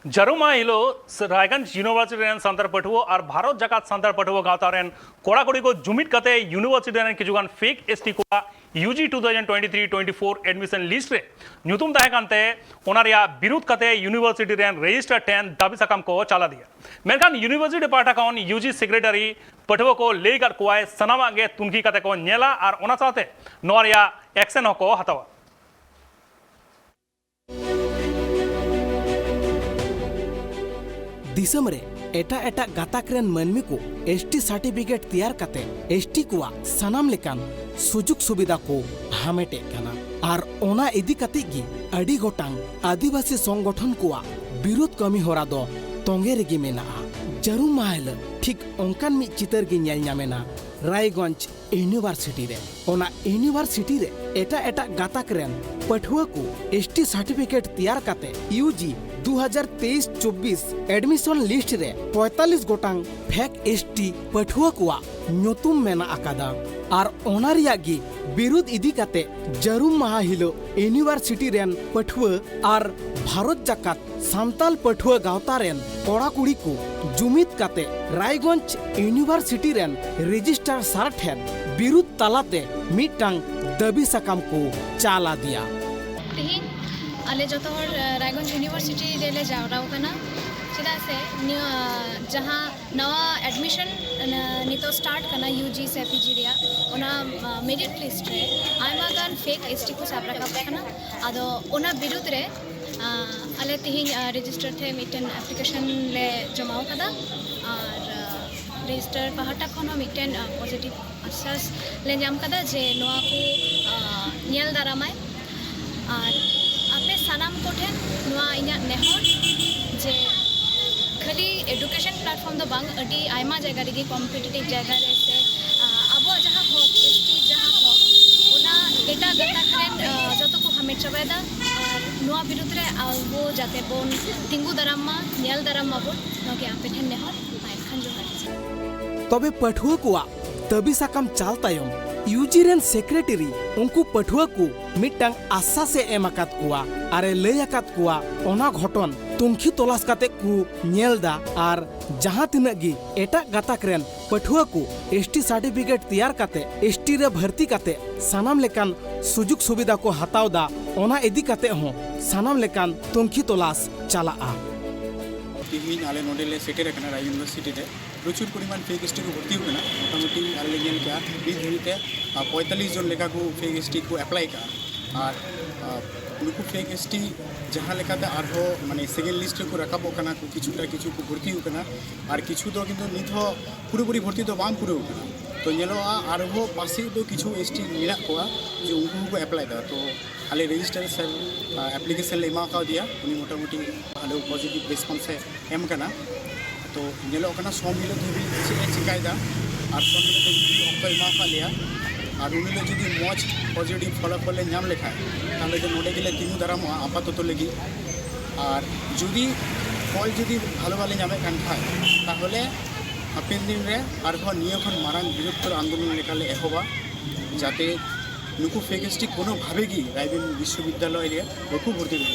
जरुमा हिलो Raiganj university rain सांतार पठुओ और भारत जाकात सांतार पठुओ गावता रेन कोड़ा कोड़ी को जुमित कते यूनिवर्सिटी रेन किजुगान फेक एसटी कोड़ा यूजी 2023-24 एडमिशन लिस्ट रे ᱧᱩᱛᱩᱢ ᱛᱟᱦᱮᱸ ᱠᱟᱱᱛᱮ ᱚᱱᱟ ᱨᱮᱭᱟᱜ ᱵᱤᱨᱩᱫ ᱠᱟᱛᱮ ᱭᱩᱱᱤᱵᱷᱟᱨᱥᱤᱴᱤ ᱨᱮᱱ ᱨᱮᱡᱤᱥᱴᱟᱨ ᱴᱷᱮᱱ ᱫᱟᱵᱤ ᱥᱟᱠᱟᱢ ᱠᱚ ᱪᱟᱞᱟ ᱫᱤᱭᱟ ᱢᱮᱱᱠᱷᱟᱱ ᱭᱩᱱᱤᱵᱷᱟᱨᱥᱤᱴᱤ ᱯᱟᱦᱴᱟ ᱠᱷᱚᱱ ᱭᱩᱡᱤ ᱥᱮᱠᱨᱮᱴᱟᱨᱤ ᱯᱟᱹᱴᱷᱩᱣᱟᱹ ᱠᱚ ᱞᱟᱹᱭ ᱠᱟᱫ ᱠᱚᱣᱟᱭ ᱥᱟᱱᱟᱢᱟᱜ ᱜᱮ ᱛᱩᱱᱠᱷᱤ ᱠᱟᱛᱮ ᱠᱚ ᱧᱮᱞᱟ ᱟᱨ ᱚᱱᱟ ᱥᱟᱶᱛᱮ ᱱᱚᱣᱟ ᱨᱮᱭᱟᱜ ᱮᱠᱥᱮᱱ ᱦᱚᱸᱠᱚ ᱦᱟᱛᱟᱣᱟ। दिसम रे एटा एटा गाताक रेन मानमी को एसटी सर्टिफिकेट तैयार काते एसटी कोआ सनाम लेकान सुजुग सुविधा को हामेटे काना आर ओना इदी काते गी अडी गोटांग आदिवासी संगठन कोआ विरोध कमी होरा दो तोंगे रेगी मेना जरूर माहल ठीक ओंकान मी चितर गी नेल ᱧᱟᱢᱮना रायगंज यूनिवर्सिटी रे ओना यूनिवर्सिटी रे एटा एटा गाताक रेन पठुआ को एसटी सर्टिफिकेट तैयार काते यूजी 2023-24 एडमिशन लिस्ट रे 45 गोटांग फेक एसटी पठुआ कोआ ᱧᱩᱛᱩᱢ मेना आकादा आर ओना रियाग गी विरुद्ध इदी काते जरूर माहा हिलो university rain पठुआ are Bharat जाकात Santal पठुआ गावता रेन कोड़ा कुड़ी को जुमित काते रायगंज यूनिवर्सिटी रेन रजिस्ट्रार सार ठेन विरुद्ध तालाते मिटांग दबी सकाम को चाला दिया। आले जो रायगंज यूनिवर्सिटी रेले जावराव कना चेदा से जहाँ नवा एडमिशन नितो स्टार्ट कना यूजी से पीजी रिया ओना मेरिट लिस्ट रे आयमा गान फेक एसटी को साब रखा कना आदो ओना विरुद्ध रे आले तिहिन रजिस्टर थे मिटन एप्लीकेशन ले जमाव कदा और रजिस्टर पहाटा खनो मिटन पॉजिटिव आसास ले जाम कदा जे नवा को नेल दारामाय और आपे सानाम कोठेन नवा इना नेहर जे खाली एडुकेशन प्लेटफॉर्म दो बांग अडी आयमा जगह रेगी कॉम्पिटिटिव जगह रे से आबो जहां हो एसटी जहां हो ओना एटा गता करेन जतो को हमें चबेदा और नवा विरुद्ध रे आबो जाते बोन तिंगु दरामा नेल दरामा बोन नगे आपे ठेन नेहर आय खान जोहार तबे पठुआ कोआ तबी साकाम चाल तायम यूजी रेन सेक्रेटरी उनको पठुआ को मिटांग आशा से एमाकात कुआ आरे लयाकात कुआ ओना घटन तुंखी तलाश काते को नेलदा आर जहां तिना गी एटा गाताक रेन पठुआ को एसटी सर्टिफिकेट तैयार काते एसटी रे भर्ती काते सानाम लेकान सुजुग सुविधा को हतावदा ओना इदी काते हो सानाम लेकान तुंखी तलाश चलाआ। तीन आले नोडेले सेटेर कना राय यूनिवर्सिटी रे प्रचुर परिमाण फेक एसटी को भर्ती होना मोटामुटी आले लेगेन क्या बीच धरीते 45 जन लेखा को फेक एसटी को अप्लाई का और नुकु फेक एसटी जहाँ लेकाते आरो माने सेकेंड लिस्ट को रकाबो कना को किछुटा किछु को भर्ती होना और किछु दो किंतु नित हो पूरी भर्ती तो बाम पूरे होना तो नेलोआ आरो पासे दो किछु एसटी मिला कोआ जो उनको को अप्लाई दा तो आले रजिस्टर सर एप्लीकेशन ले एमा का दिया उनी मोटामुटी आले पॉजिटिव रिस्पांस है एम कना तो नेलो कना सो मिलो धबी चिकायदा और सो मिलो धबी ऑक्टो एमा का लिया और उनी जदि मौज पॉजिटिव फलाफल नाम लेखा ताले जो नोडे गेले तिनु दाराम आपातत लगी और जदि फल जदि भालो भालो नामे कान खाय ताहले हापेन दिन रे आरो नियो खन मारान बृहत्तर आंदोलन लेखाले एहोबा जाते नुकु फेक एसटी कोनो भावे की रायगंज विश्वविद्यालय रे बकु भर्ती दे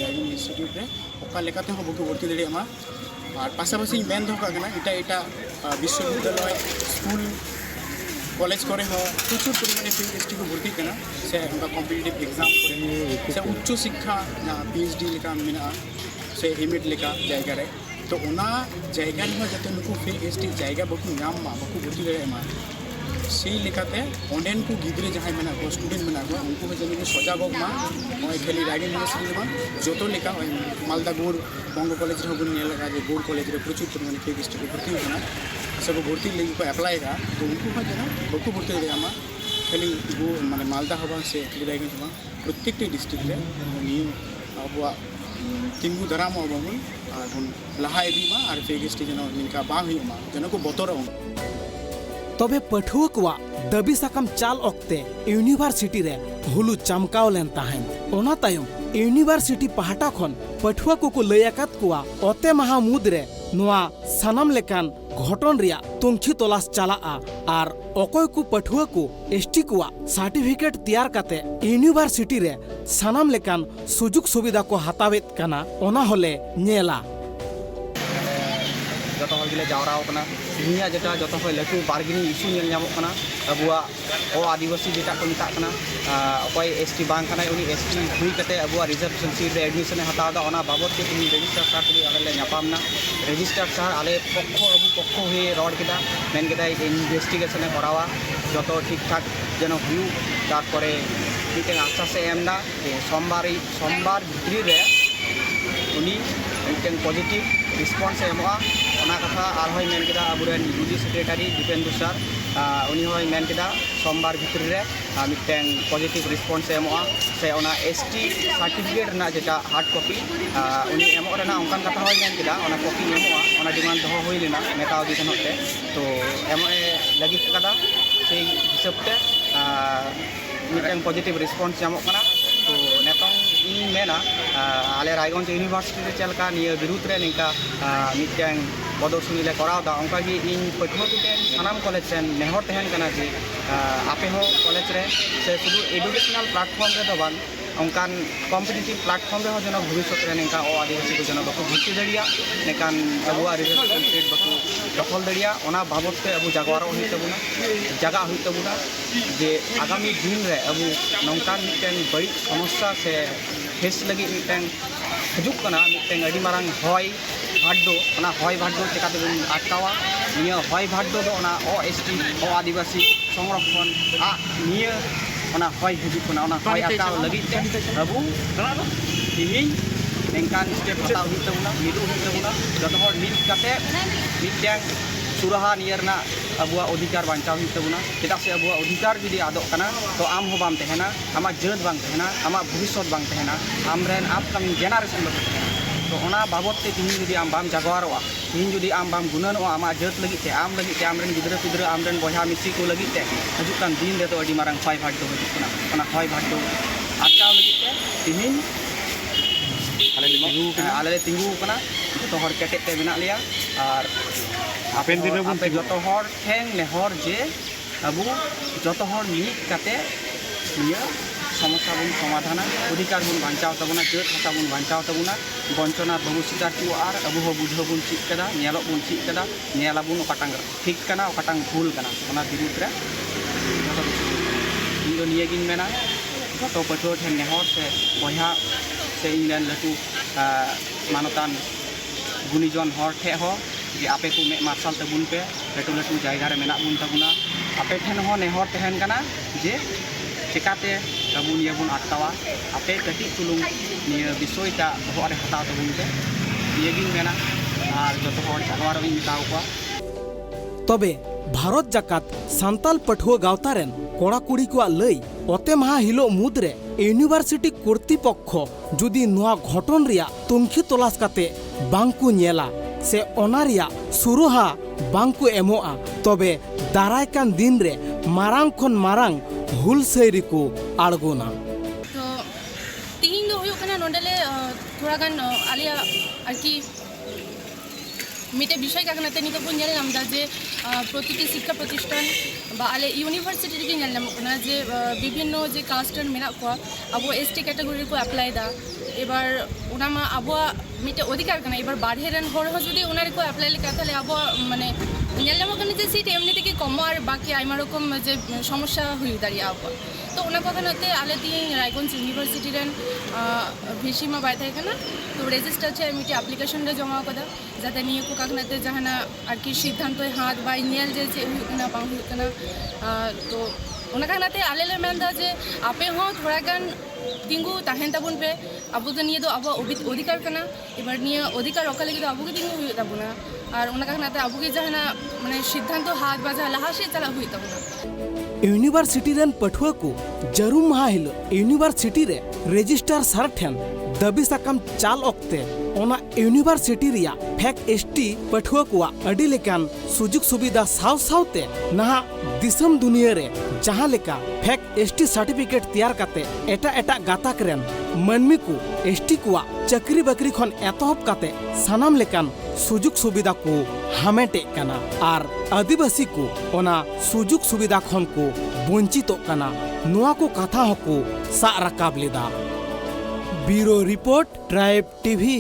रायगंज इंस्टीट्यूट रे ओका लेकाते हो बकु भर्ती दे आमा और पासापासी मेन धोका कना इटा इटा विश्वविद्यालय स्कूल कॉलेज करे हो प्रचुर परिमाणे फेक एसटी को भर्ती कना से उनका कॉम्पिटिटिव एग्जाम करे से उच्च शिक्षा पीएचडी लेका मेना से एमएड लेका जायगा रे तो ओना जायगा में जते नुकु फेक एसटी जायगा बकु नाम मा बकु भर्ती दे आमा से लेकाते ऑनलाइन को गिद्रे जहां मेना को स्टूडेंट मेना को उनको जने सजागक मा ओय खाली रायगंज यूनिवर्सिटी मा जतो लेका मालदा गोर बंग कॉलेज रे गुन नेला जे गोर कॉलेज रे प्रचुर परिमाण फेक एसटी को भर्ती होना सब भर्ती लेगी को अप्लाई का तो उनको का जना बकु भर्ती दे आमा खाली गो माने मालदा हवा से रायगंज मा प्रत्येक डिस्ट्रिक्ट रे नियम अबवा तिंगु दराम अबमुल और लहा इदी मा और फेक एसटी जनो निका बा हुई मा जनो को बतोर तबे पठुआ कोआ दबी साकाम चाल ओक्ते यूनिवर्सिटी रे हुलु चमकाव लेन ताहेन ओना तायम यूनिवर्सिटी पहाटा खन पठुआ को लयाकात कोआ ओते महा मुद रे ᱱᱚᱣᱟ ᱥᱟᱱᱟᱢ ᱞᱮᱠᱟᱱ ᱜᱷᱚᱴᱚᱱ ᱨᱮᱭᱟᱜ ᱛᱩᱱᱠᱷᱤ ᱛᱚᱞᱟᱥ ᱪᱟᱞᱟᱜᱼᱟ ᱟᱨ ᱚᱠᱚᱭ ᱠᱚ ᱯᱟᱹᱴᱷᱩᱣᱟᱹ ᱠᱚ ST ᱠᱚᱣᱟᱜ ᱥᱟᱨᱴᱤᱯᱷᱤᱠᱮᱴ ᱛᱮᱭᱟᱨ ᱠᱟᱛᱮ ᱤᱭᱩᱱᱤᱵᱷᱟᱨᱥᱤᱴᱤ ᱨᱮ ᱥᱟᱱᱟᱢ ᱞᱮᱠᱟᱱ ᱥᱩᱡᱳᱜ ᱥᱩᱵᱤᱫᱷᱟ ᱠᱚ ᱦᱟᱛᱟᱣᱮᱫ ᱠᱟᱱᱟ ᱚᱱᱟ ᱦᱚᱞᱮ ᱧᱮᱞᱟ। जतो हर गिले जावरा होकना दुनिया जेटा जतो खय लटू बार्गेनिंग इशू नेल ᱧᱟᱢᱚᱜ ᱠᱟᱱᱟ ᱟᱵᱩᱣᱟᱜ आदिवासी जेटा को मिता कना अकय ST बांग कना उनी ST हुई कते अबुआ रिजर्वेशन सीट रे एडमिशन हताव दा ओना बाबत के तुम रजिस्टर सार तुली आले ले ᱧᱟᱯᱟᱢना रजिस्टर सार आले पक्ष अबु पक्ष हुई रॉड केदा मेन केदा इन्वेस्टिगेशन करावा जतो ठीक ठाक जनो हुई तारपरे मिटे आशा से एमना सोमवार भितरी रे उनी मिटे पॉजिटिव रिस्पॉन्स एमोआ ओना कथा आरहोय मेन केदा अबुरेन यूजी सेक्रेटरी दीपेंदु सर उनी होय मेन केदा सोमवार भितर रे मिटें पॉजिटिव रिस्पॉन्स एमोआ से ओना ST सर्टिफिकेट ना जेटा हार्ड कॉपी उनी एमो रेना ओनकान कथा होय मेन केदा ओना कॉपी एमोआ ओना डिमांड दोहो होय लेना नेताओ दी तनोते तो एमो लगी कदा से हिसाब ते मिटें पॉजिटिव रिस्पॉन्स एमो कना तो नेतों इन मेना आले रायगंज यूनिवर्सिटी रे चलका निया विरुद्ध रे निका मिटें प्रदर्शनी ले कराव दा ओंका गी इन पठुआ कुटेन सानाम कॉलेज रे नेहर तहन कना जे आपे हो कॉलेज रे से शुधु एजुकेशनल प्लेटफॉर्म रे दबान ओंकान कॉम्पिटिटिव प्लेटफॉर्म रे हो जना भविष्य रे निका ओ आदिवासी को जना बको भर्ती दड़िया नेकान अबुआ रिजर्वेशन सीट बको दखल दड़िया ओना बाबत ते अबु जागवारो होई तबुना जगह होई तबुना जे आगामी दिन रे अबु नौकान मिटेन बड़ी समस्या से फेस लगी मिटेन हजुक कना मिटेन अडी मारंग होय भाड्डो ओना होय भाड्डो चिकाते बन आटकावा निया होय भाड्डो दो ओना ST ओ आदिवासी संरक्षण निया ओना होय हजुक कना ओना होय आटकाव लगी ते अबु तिहिं नेंकान स्टेप हताव हुई तबुना मिदु हुई तबुना जतो हर मिल काते मिटेन सुराहा नियरना अबुआ अधिकार बांचाव हुई तबुना चेदा से अबुआ अधिकार जुदी आदो कना तो आम हो बाम तहना आमा जत बांग तहना आमा भविष्य बांग तहना आमरेन अपकमिंग जेनारेशन बको तहना तो ओना बाबत ते तिहिं जुदी आम बाम जागवारोआ तिहिं जुदी आम बाम गुननोआ आमा जत लगी ते आमरेन गिदरा पिदरा आमरेन बहा मिसी को लगी ते हजुक कान दिन रे तो अडी मारंग फाइ भाट दो हजुक कना ओना फाइ भाट दो आटाव लगी ते तिहिं आले तिंगू कना तो हर केटे ते मेना लिया और आपे जतो हर ठेंग नेहर जे अबु जतो हर मिट काते निया समस्या बन समाधान अधिकार बन बांचाव तबना जत हाता बन बांचाव तबना बंचना बहु शिकार को आर अबु हो बुझो बन चिक कदा नेलो बन चिक कदा नेला बन ओकाटांग ठीक कना ओकाटांग भूल कना ओना विरुद्ध रे इनो नियगिन मेना जतो पठो ठेंग नेहर से बहा से इंग्लैंड लटू मानतान गुनीजन हर ठे हो जे आपे को मे मार्शल तबुन पे लटू लटू जायगा रे मेना बुन तबुना आपे ठेन हो नेहर तहन कना जे चिकाते तबुन ये बुन आटकावा आपे कटी चुलुंग निया विषयटा बहर रे हताव तबुन पे येगिन मेना आर जतो हर जागवार इन मिताव को तबे भारत जाकात सांताल पठुआ गावता रेन कोड़ा कुड़ी को लई अते माहा हिलो मुद्रे यूनिवर्सिटी कर्तृपक्ष जुदी नुआ घटन रिया तुंखी तलाश काते बांकु नेला से ओना रिया सुरुहा बांकु एमोआ तबे दाराय कान दिन रे मारांग खन मारांग हुलसैरी को आड़गोना तो तिहिं दो हुयो कना नोंडले थोड़ा गान आलिया आरकी मिटे विषय का कनाते नितो बुन नेल नामदा जे प्रतिटी शिक्षा प्रतिष्ठान बा आले यूनिवर्सिटी रे नेल नामकना जे विभिन्न जे कास्टन मेना को अब ST कैटेगरी को अप्लाई दा एबार ओनामा अब मिटे अधिकार कना एबार बाढ़ेरन होर हो जुदी ओना रे को अप्लाई लेका ताले अब माने नेल नामकना जे सीट एमनी থেকে কম আর বাকি আইমা রকম যে সমস্যা হই দাঁড়িয়ে अब तो ओना কথাতে आले तिहिं रायगंज यूनिवर्सिटी रेन ভিসিমা বাই থাকে না तो रेजिस्टर छे मिटे एप्लीकेशन रे जमा कदा जाते निये को काकनाते जहाना आरकी सिद्धांत हाथ बा नेल जे जे हुकना बांग हुकना तो ओना काकनाते आले ले मेनदा जे आपे हो थोड़ा गान तिंगू ताहेन ताबुन पे अबु तो निये दो अब अधिकार कना एबार निये अधिकार रखा लगी तो अबु के तिंगू हुई ताबुना और ओना काकनाते अबु के जहाना माने सिद्धांत हाथ बा जहा लाहासे चला हुई ताबुना यूनिवर्सिटी रेन पठुआ को जरूर माहा हिलो यूनिवर्सिटी रे रजिस्टर सर ठेन दबी साकाम चाल ओक्ते ओना यूनिवर्सिटी रिया फेक एसटी पठुआ को अडी लेकान सुजुग सुविधा साव सावते नहा दिसम दुनिया रे जहां लेका फेक एसटी सर्टिफिकेट तैयार काते एटा एटा गाताक रेन मानमी को एसटी को चाकरी बाकरी खन एतहब काते सानाम लेकान सुजुग सुविधा को हामेटे कना आर आदिवासी को ओना सुजुग सुविधा खन को वंचित कना नुआ को कथा हको सा रकाब लेदा। Bureau report tribe TV.